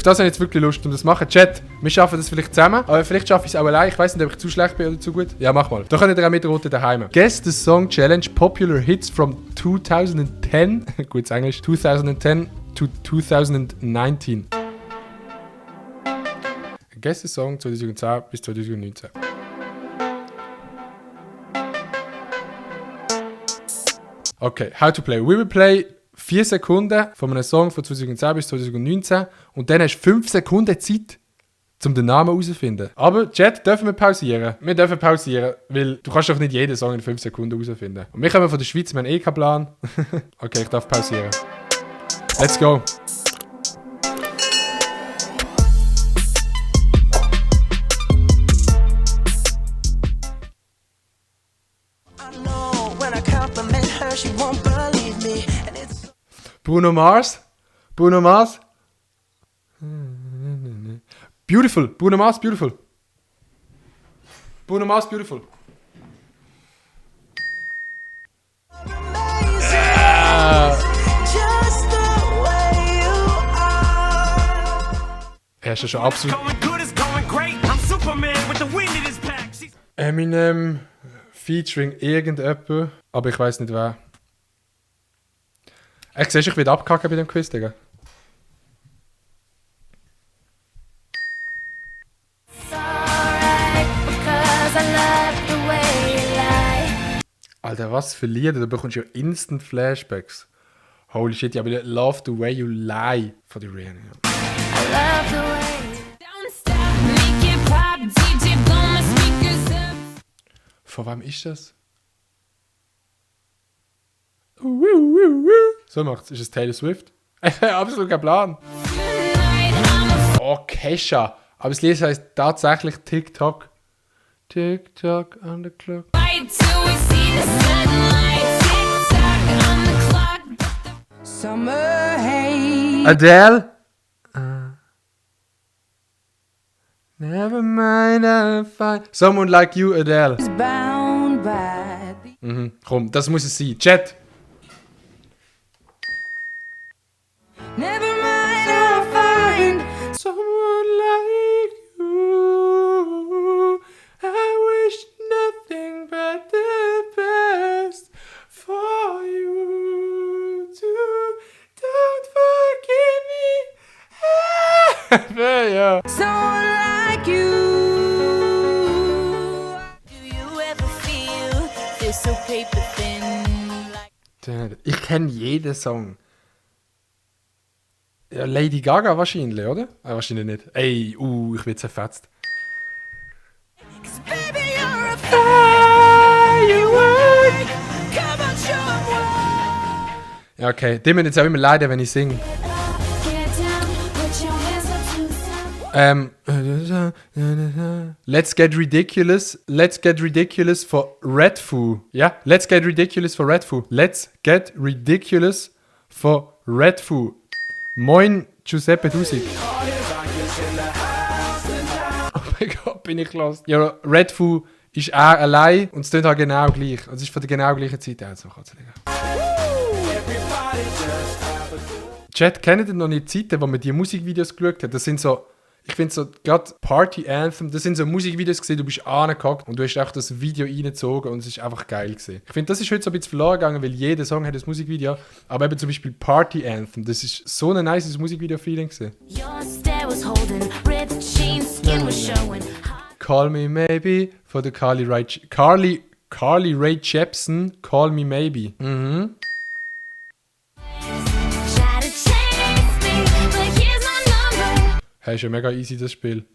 das habe ich jetzt wirklich Lust, um das zu machen. Chat, wir schaffen das vielleicht zusammen, aber vielleicht schaffe ich es auch allein. Ich weiß nicht, ob ich zu schlecht bin oder zu gut. Ja, mach mal. Da könnt ihr auch mitraten daheim. Guess the Song Challenge Popular Hits from 2010. Gutes Englisch. 2010 to 2019. Guess the Song 2010 bis 2019. Okay, how to play. We will play 4 Sekunden von einem Song von 2010 bis 2019 und dann hast du 5 Sekunden Zeit, um den Namen herauszufinden. Aber, Chat, dürfen wir pausieren? Wir dürfen pausieren, weil du kannst doch nicht jeden Song in 5 Sekunden herausfinden. Und wir kommen von der Schweiz, wir haben eh keinen Plan. Okay, ich darf pausieren. Let's go. Bruno Mars. Bruno Mars. Beautiful. Bruno Mars, beautiful. Bruno Mars, beautiful. Er ist ja schon absolut. Eminem featuring irgendjemand, aber ich weiß nicht wer. Siehst du, ich werde abkacken bei dem Quiz, Digga. Alter, was für Lieder, da bekommst du ja instant Flashbacks. Holy shit, ja, aber Love the Way You Lie von der Rihanna. Von wem ist das? So macht's. Ist es Taylor Swift? Absolut kein Plan. Oh, Kesha. Aber das Lied heißt tatsächlich TikTok. TikTok on the clock. Adele. Never mind, I'm fine. Someone like you, Adele. Komm, das muss es sein. Chat. Never mind, I'll find someone like you. I wish nothing but the best for you too. Don't forgive me. Ja. Someone like you. Do you ever feel this so paper thin? Ich kenne jeden Song. Ja, Lady Gaga wahrscheinlich, oder? Wahrscheinlich nicht. Ey, ich bin zerfetzt. Ja, okay. Die müssen jetzt auch immer leiden, wenn ich singe. Let's Get Ridiculous. Let's Get Ridiculous for Redfoo. Ja, Let's Get Ridiculous for Redfoo. Let's Get Ridiculous for Redfoo. Moin, Giuseppe Dusig. Oh mein Gott, bin ich los. Ja, Redfoo ist auch allein und es klingt halt genau gleich. Und es ist von der genau gleichen Zeit auch so. Chat, kennt ihr noch die Zeiten, wo man die Musikvideos geschaut hat? Das sind so, ich finde so, gerade Party Anthem, das sind so Musikvideos gesehen, du bist angehackt und du hast auch das Video reingezogen und es ist einfach geil gewesen. Ich finde, das ist heute so ein bisschen verloren gegangen, weil jeder Song hat ein Musikvideo, aber eben zum Beispiel Party Anthem, das ist so ein nice Musikvideo-Feeling gewesen. Call Me Maybe von der Carly Rae Jepsen, Call Me Maybe. Mhm. Hey, ist ja mega easy, das Spiel.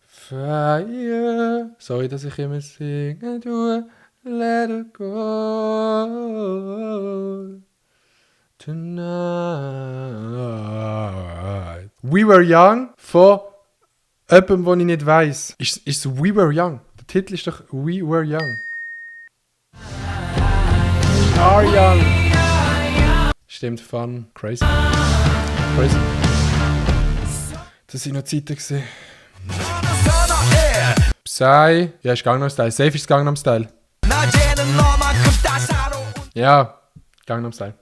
Fire. Sorry, dass ich immer singen tue. Let it go. Tonight. We Were Young von jemandem, den ich nicht weiss. Ist es We Were Young? Der Titel ist doch We Were Young. Are young. Stimmt, fun. Crazy. Crazy. Das sind noch Zeiten gewesen. Psy. Ja, ist Gangnam Style. Safe ist Gangnam Style. Ja, Gangnam Style.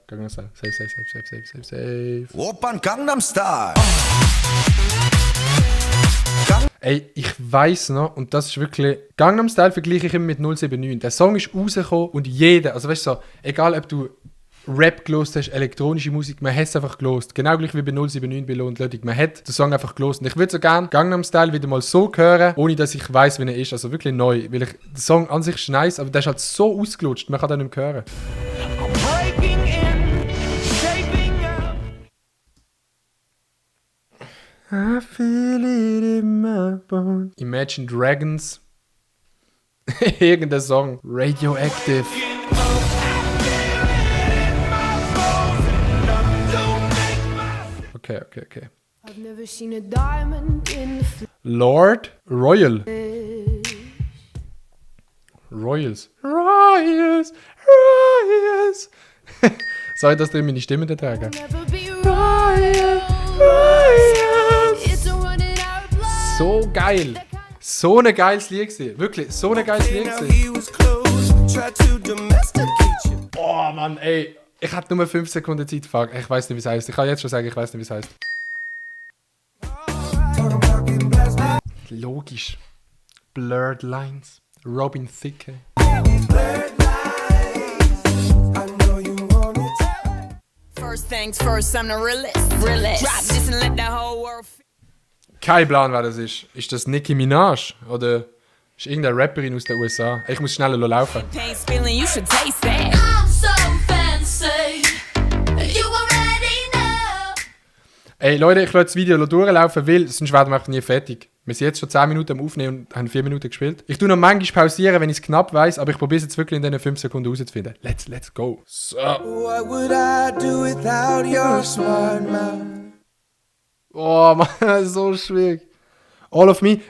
Safe. Opern Gangnam Style. Ey, ich weiss noch, und das ist wirklich... Gangnam Style vergleiche ich immer mit 079. Der Song ist rausgekommen und jeder, also weißt du so, egal ob du Rap gelost hast, elektronische Musik, man hat es einfach gelost. Genau gleich wie bei 079 bei Lohn und Ludwig. Man hat den Song einfach gelost. Und ich würde so gerne Gangnam Style wieder mal so hören, ohne dass ich weiss, wie er ist. Also wirklich neu. Weil der Song an sich ist nice, aber der ist halt so ausgelutscht, man kann den nicht mehr hören. I feel it in my bones. Imagine Dragons. Irgendein Song. Radioactive. Okay. I've never seen a diamond in the Lord Royals. Soll ich das drin meine Stimme tragen? never be royal. It's a running out blood. So geil. So ein geiles Lied gewesen. Wirklich, so ein geiles Lied gewesen. Boah, Mann, ey. Ich hatte nur 5 Sekunden Zeit gefragt. Ich weiß nicht, wie es heißt. Ich kann jetzt schon sagen, ich weiß nicht, wie es heißt. Logisch. Blurred Lines. Robin Thicke. First things first, I'm the realest. Drop this and let the whole world Kein Plan, wer das ist. Ist das Nicki Minaj? Oder ist irgendeine Rapperin aus den USA? Ich muss schneller laufen. pain spilling, you should taste that. I'm so fancy. You already know. Ey Leute, ich lasse das Video durchlaufen, weil sonst werden wir einfach nie fertig. Wir sind jetzt schon 10 Minuten am Aufnehmen und haben 4 Minuten gespielt. Ich tue noch manchmal pausieren, wenn ich es knapp weiss, aber ich probiere es jetzt wirklich in diesen 5 Sekunden rauszufinden. Let's go. So. What would I do without your smart mouth? Oh Mann, so schwierig. All of me,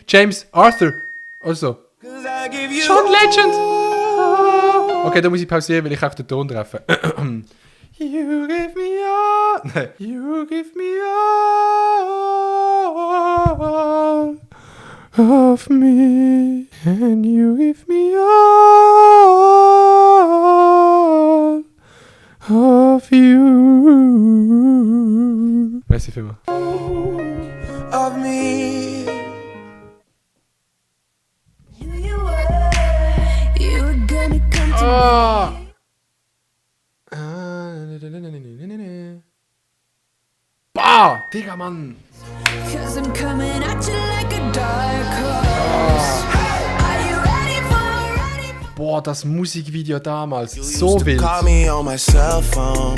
James Arthur. Also. John Legend. Okay, da muss ich pausieren, weil ich auf den Ton treffe. You give me all. Nein. You give me all of me. And you give me all of you. Merci vielmals. Of me. You were gonna come to Oh. Bah, Digga, Mann. Cause I'm coming at you like a dark horse. Are you ready for Boah, das Musikvideo damals. So wild. Call me on my cell phone.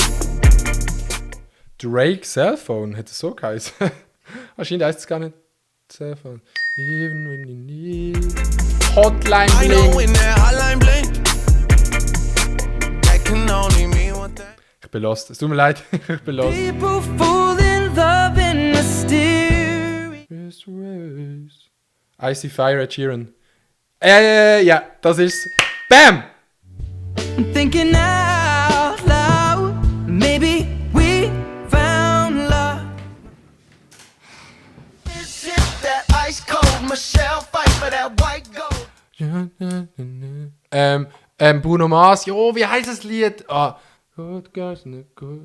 Drake Cellphone hätte es so geheißen. Wahrscheinlich heißt es gar nicht Cellphone. Even when you need Hotline I know Bling. when that hotline bling. That can only mean one thing. Ich bin lost. Es tut mir leid. Ich bin lost. People fall in love in mysterious. Icy Fire at Sheeran. Ja, das ist's. Bam! Thinking out loud, maybe we found love. That ice cold Michelle fight for that white gold. Bruno Mars. Jo, wie heißt das Lied? Good girls and good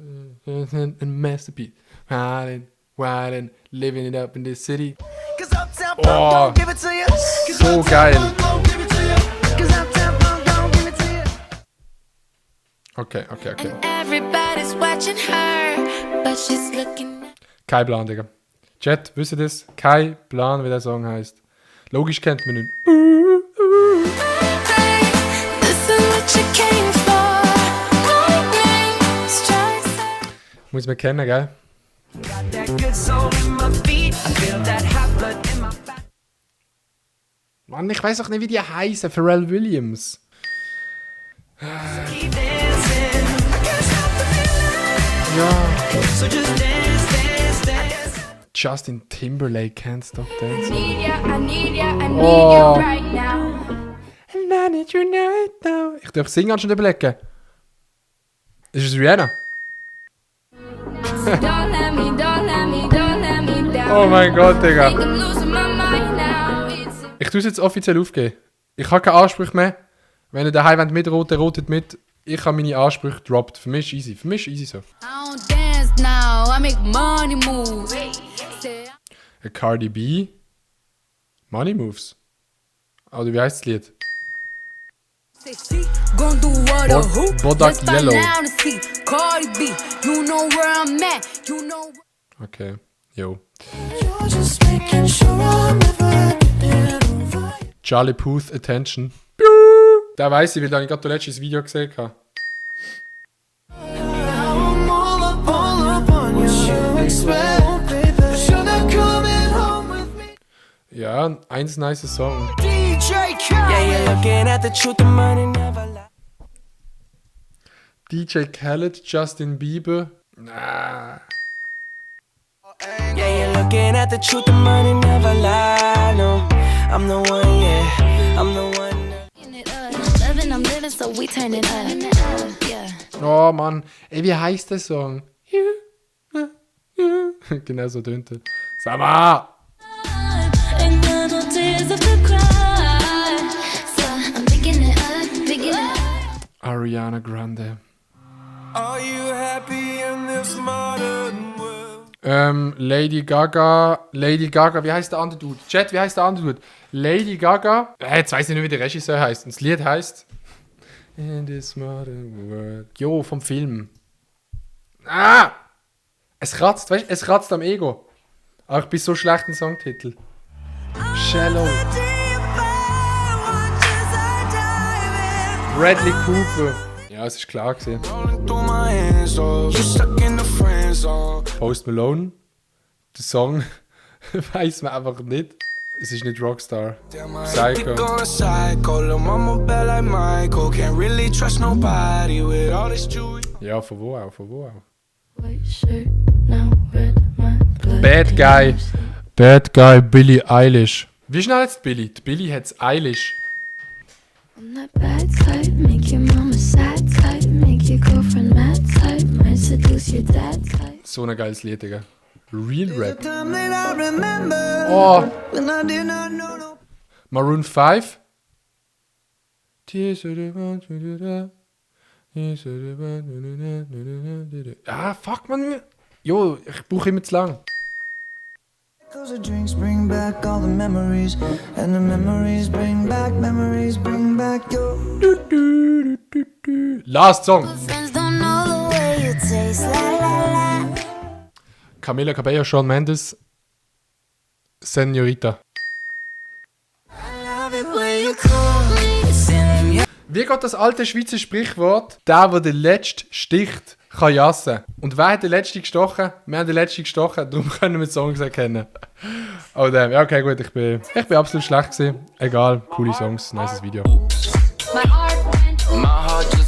masterpiece. Wildin', living it up in this city. Cause Uptown Funk Oh, don't give it to you. Cause so Uptown geil. Funk don't give it to you. Cause Uptown Funk don't give it to you. Okay. Everybody's watching her, but she's looking at Kein Plan, Digga. Chat, wisst ihr das? Kein Plan, wie der Song heißt. Logisch kennt man ihn. Listen what you came for. Muss man kennen, gell? Got that good soul in my feet. I feel that hot blood in my back. Mann, ich weiß auch nicht, wie die heißen. Pharrell Williams. Keep dancing. I can't stop the feeling. Ja. So just dance. Justin Timberlake, Can't Stop Dancing. I need ya Oh. right now. And I need you right now. Ich darf singen anstatt überlegen. Ist es Rihanna? Don't let me down. Oh mein Gott, Digga. Think I'm losing my mind now. It's Ich tue es jetzt offiziell aufgeben. Ich habe keinen Anspruch mehr. Wenn ihr daheim wollt mitroten, rotet mit. Ich habe meine Ansprüche gedroppt. Für mich ist easy. Für mich ist easy so. I don't dance now, I make money moves. Say A Cardi B. Money Moves. Oder wie heißt das Lied? she gon' do what a who? Bodak Just by Yellow. now to see Cardi B. You know where I'm at. You know. Okay. Jo. You're just making sure I'm never getting over. Charlie Puth Attention. Da weiss ich, weil da ich gerade letztes Video gesehen habe. I'm all up on you. What you expect, baby? But you're not coming home with me. Ja, eins nice Song. DJ Khaled. Yeah, you're looking at the truth, the money never lie. DJ Khaled, Justin Bieber. Nah. Yeah, you're looking at the truth, the money never lie. No, I'm the one, yeah, I'm the one. Loving, I'm living, so we turn it up. Yeah. Oh Mann. Ey, wie heißt der Song? Genau so tönt er. Sag mal! Ain't got no tears left to cry. So I'm picking it up. Ariana Grande. Are you happy in this modern world? Lady Gaga, wie heißt der andere Dude? Chat, wie heißt der andere Dude? Lady Gaga. Jetzt weiß ich nicht, wie der Regisseur heißt. Und das Lied heißt In this modern world. Jo, vom Film. Ah! Es kratzt, weißt du? Es kratzt am Ego. Aber ich bin so schlecht in Songtitel. Shallow. Bradley Cooper. Ja, es ist klar gewesen. Rolling through my hands, oh, you stuck in the friend zone. Post Malone. Der Song weiß man einfach nicht. Es ist nicht Rockstar. Damn, I Psycho. be going psycho. Lil' mama bad like Michael. Can't really trust nobody with all this jewelry. Ja, von wo auch, von wo auch. White shirt, now red, my blood. Bad Guy. Bad Guy Billie Eilish. Wie schnell jetzt Billie? Die Billie hat's Eilish. I'm that bad type, make your mama sad type, make your girlfriend mad type, might seduce your dad type. So ein geiles Lied, Digga. Real Rap. Time that I remember Oh, when I did not know no. Maroon 5. Ah, fuck, man. Jo, ich brauche immer zu lang. Cause the drinks bring back all the memories. And the memories bring back your. Last Song. Friends don't know the way you taste, la la la. Camila Cabello, Shawn Mendes. Senorita. Love it when you call me. Send me. Wie geht das alte Schweizer Sprichwort? Der den letzten sticht, kann jassen. Und wer hat den letzten gestochen? Wir haben den letzten gestochen, darum können wir die Songs erkennen. Oh damn, ja okay gut, ich bin absolut schlecht gewesen. Egal, coole Songs, nices Video. My heart went My heart just